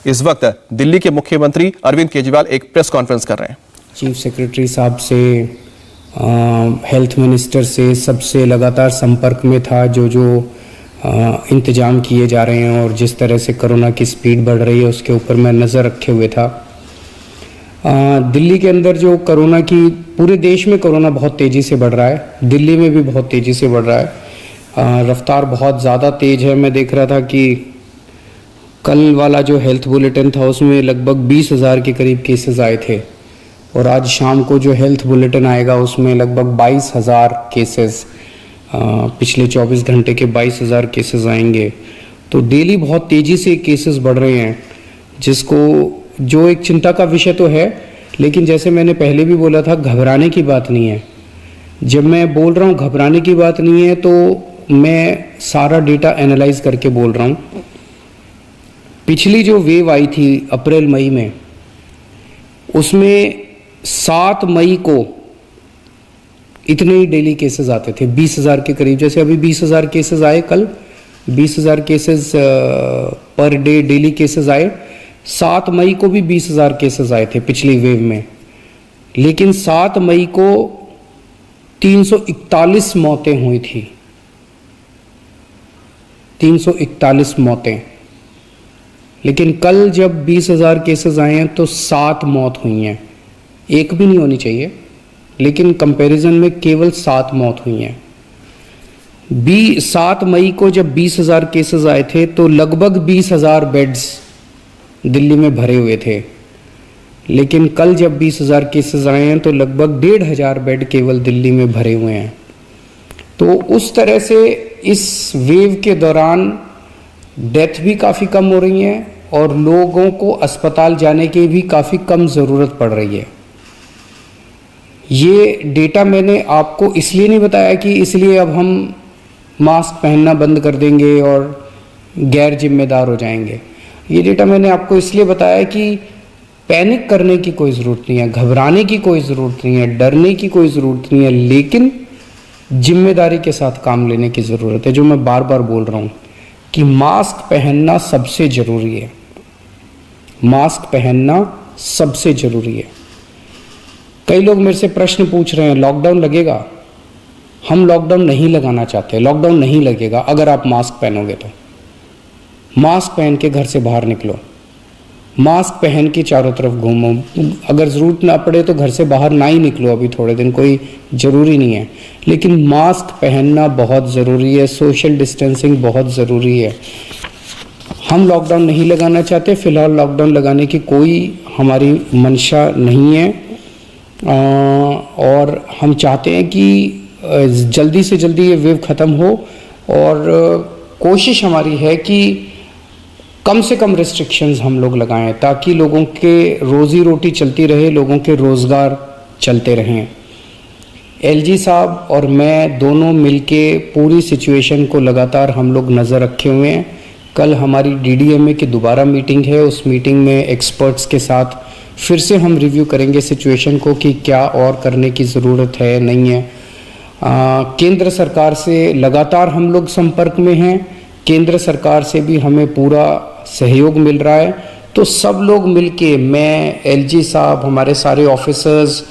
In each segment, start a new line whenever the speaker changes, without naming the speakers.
इस वक्त दिल्ली के मुख्यमंत्री अरविंद केजरीवाल एक प्रेस कॉन्फ्रेंस कर रहे हैं।
चीफ सेक्रेटरी साहब से, हेल्थ मिनिस्टर से, सबसे लगातार संपर्क में था। जो इंतजाम किए जा रहे हैं और जिस तरह से कोरोना की स्पीड बढ़ रही है उसके ऊपर मैं नज़र रखे हुए था। दिल्ली के अंदर जो कोरोना की, पूरे देश में कोरोना बहुत तेज़ी से बढ़ रहा है, दिल्ली में भी बहुत तेज़ी से बढ़ रहा है। रफ्तार बहुत ज़्यादा तेज़ है। मैं देख रहा था कि कल वाला जो हेल्थ बुलेटिन था उसमें लगभग 20,000 के करीब केसेस आए थे और आज शाम को जो हेल्थ बुलेटिन आएगा उसमें लगभग 22,000 केसेस, पिछले 24 घंटे के 22,000 केसेस आएंगे। तो डेली बहुत तेज़ी से केसेस बढ़ रहे हैं, जो एक चिंता का विषय तो है, लेकिन जैसे मैंने पहले भी बोला था, घबराने की बात नहीं है। जब मैं बोल रहा हूँ घबराने की बात नहीं है तो मैं सारा डेटा एनालाइज करके बोल रहा हूँ। पिछली जो वेव आई थी अप्रैल मई में, उसमें 7 मई को इतने ही डेली केसेस आते थे, 20,000 के करीब। जैसे अभी 20,000 केसेस आए, कल 20,000 cases per day daily cases आए। 7 मई को भी 20,000 केसेस आए थे पिछली वेव में, लेकिन 7 मई को 341 मौतें हुई थी। 341 मौतें। लेकिन कल जब 20,000 केसेस आए हैं तो 7 मौत हुई हैं। एक भी नहीं होनी चाहिए, लेकिन कंपैरिजन में केवल 7 मौत हुई हैं। 7 मई को जब 20,000 केसेस आए थे तो लगभग 20,000 बेड्स दिल्ली में भरे हुए थे, लेकिन कल जब 20,000 केसेस आए हैं तो लगभग 1,500 बेड केवल दिल्ली में भरे हुए हैं। तो उस तरह से इस वेव के दौरान डेथ भी काफ़ी कम हो रही है और लोगों को अस्पताल जाने की भी काफ़ी कम ज़रूरत पड़ रही है। ये डेटा मैंने आपको इसलिए नहीं बताया कि इसलिए अब हम मास्क पहनना बंद कर देंगे और गैर जिम्मेदार हो जाएंगे। ये डेटा मैंने आपको इसलिए बताया कि पैनिक करने की कोई ज़रूरत नहीं है, घबराने की कोई ज़रूरत नहीं है, डरने की कोई ज़रूरत नहीं है, लेकिन जिम्मेदारी के साथ काम लेने की ज़रूरत है। जो मैं बार बार बोल रहा हूँ कि मास्क पहनना सबसे ज़रूरी है। मास्क पहनना सबसे ज़रूरी है। कई लोग मेरे से प्रश्न पूछ रहे हैं, लॉकडाउन लगेगा? हम लॉकडाउन नहीं लगाना चाहते। लॉकडाउन नहीं लगेगा अगर आप मास्क पहनोगे तो। मास्क पहन के घर से बाहर निकलो, मास्क पहन के चारों तरफ घूमो। अगर ज़रूरत ना पड़े तो घर से बाहर ना ही निकलो, अभी थोड़े दिन कोई ज़रूरी नहीं है, लेकिन मास्क पहनना बहुत ज़रूरी है। सोशल डिस्टेंसिंग बहुत ज़रूरी है। हम लॉकडाउन नहीं लगाना चाहते, फ़िलहाल लॉकडाउन लगाने की कोई हमारी मंशा नहीं है और हम चाहते हैं कि जल्दी से जल्दी ये वेव ख़त्म हो और कोशिश हमारी है कि कम से कम रिस्ट्रिक्शंस हम लोग लगाएं ताकि लोगों के रोज़ी रोटी चलती रहे, लोगों के रोज़गार चलते रहें। एलजी साहब और मैं दोनों मिलके पूरी सिचुएशन को लगातार हम लोग नज़र रखे हुए हैं। कल हमारी डीडीएमए की दोबारा मीटिंग है। उस मीटिंग में एक्सपर्ट्स के साथ फिर से हम रिव्यू करेंगे सिचुएशन को कि क्या और करने की ज़रूरत है, नहीं है। केंद्र सरकार से लगातार हम लोग संपर्क में हैं। केंद्र सरकार से भी हमें पूरा सहयोग मिल रहा है। तो सब लोग मिलके, मैं, एलजी साहब, हमारे सारे ऑफिसर्स,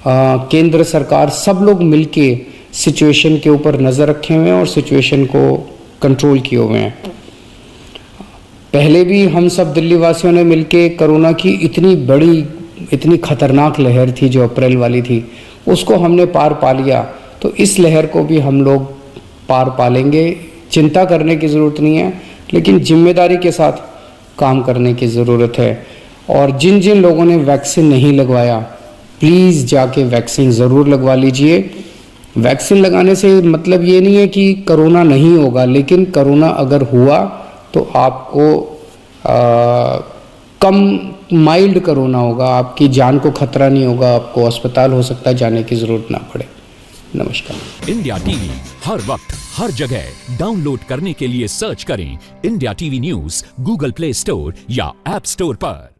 केंद्र सरकार, सब लोग मिलके सिचुएशन के ऊपर नज़र रखे हुए हैं और सिचुएशन को कंट्रोल किए हुए हैं। पहले भी हम सब दिल्ली वासियों ने मिलके कोरोना की इतनी बड़ी, इतनी खतरनाक लहर थी जो अप्रैल वाली थी, उसको हमने पार पा लिया। तो इस लहर को भी हम लोग पार पा लेंगे। चिंता करने की ज़रूरत नहीं है, लेकिन जिम्मेदारी के साथ काम करने की ज़रूरत है। और जिन जिन लोगों ने वैक्सीन नहीं लगवाया, प्लीज़ जाके वैक्सीन ज़रूर लगवा लीजिए। वैक्सीन लगाने से मतलब ये नहीं है कि कोरोना नहीं होगा, लेकिन कोरोना अगर हुआ तो आपको कम माइल्ड कोरोना होगा, आपकी जान को खतरा नहीं होगा, आपको अस्पताल हो सकता है जाने की ज़रूरत ना पड़े। नमस्कार।
इंडिया टीवी हर वक्त हर जगह डाउनलोड करने के लिए सर्च करें India TV news Google play store या ऐप स्टोर पर।